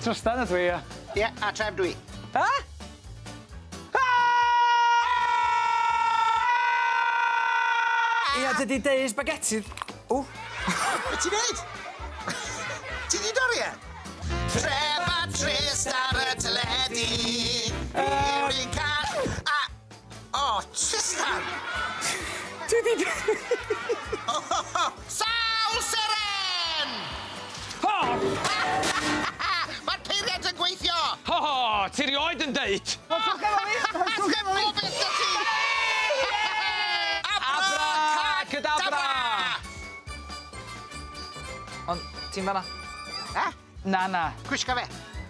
Trystan ydw i, ia. Ie, a tref dwi. Ha? Ia, dydi deud spaghetti. O. Be ti'n neud? Ti di dorri e? Tref a trist ar y teledu. Fi'n cael... O, Tristan! Ti di... Sawl seren! Ho! Mae'r peiriant yn gweithio! Ho, ti rioed yn deud. Ffwc efo fi! Ffwc efo fi! O beth da ti! Abracadabra! Ond, ti'n fanna? Na. Gwisga fe!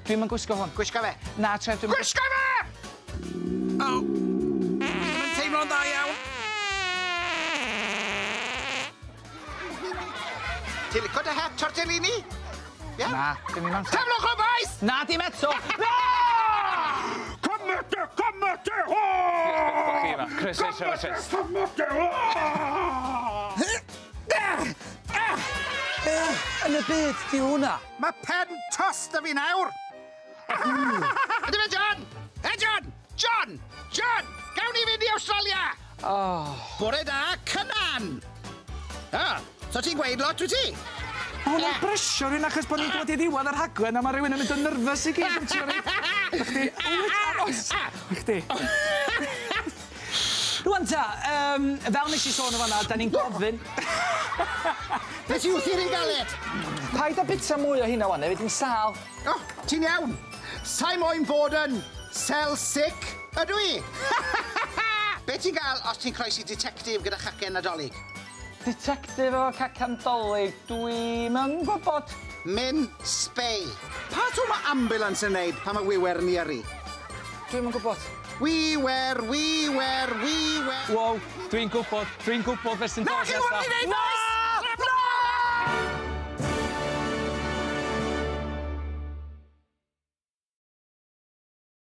Dwi'm yn gwisgo hwn. Gwisga fe! Na, tref, dwi'm yn... Gwisga fe! O! Mae'n teimlo'n dda iawn. Ti'n licio dy het tortellini? Ie? Na, dim i'n amser. Taflwch o boes! Na, dim eto! Na! Cymete, ho! Ffwc i yma, Chris eisiau fy chest. Cymete, ho! Yn y byd, di hwnna. Mae pen tost y fi nawr! Ydy fe, John? John! John! John! Gawn ni fynd i Australia! Bore da, Cynan! So ti'n gweud lot wyt ti? Hwna'n brysio rhywun achos bod ni'n dod i ddiwedd ar haglen a mae rhywun yn mynd yn nyrfys i gyd yn trio ni. Chdi. Rwan ta, fel nes i sôn o fanna, da ni'n gofyn... Beth yw ti'n ei galed? Paid a bita mwy o hynna wan, efo ti'n sal. O, ti'n iawn. Sa'i moyn bod yn cell sick, ydw i? Be ti'n gael os ti'n croesi detective gyda chacen nadolig? Detective o cacan dolyg, dwi'n yn gwybod. Min spay. Pa to mae ambulance yn neud pan mae wiwer ni ar i? Dwi'n yn gwybod. Wiwer. Wow, dwi'n gwybod beth sy'n dod nesaf. Na, chi'n gwybod i neud noes!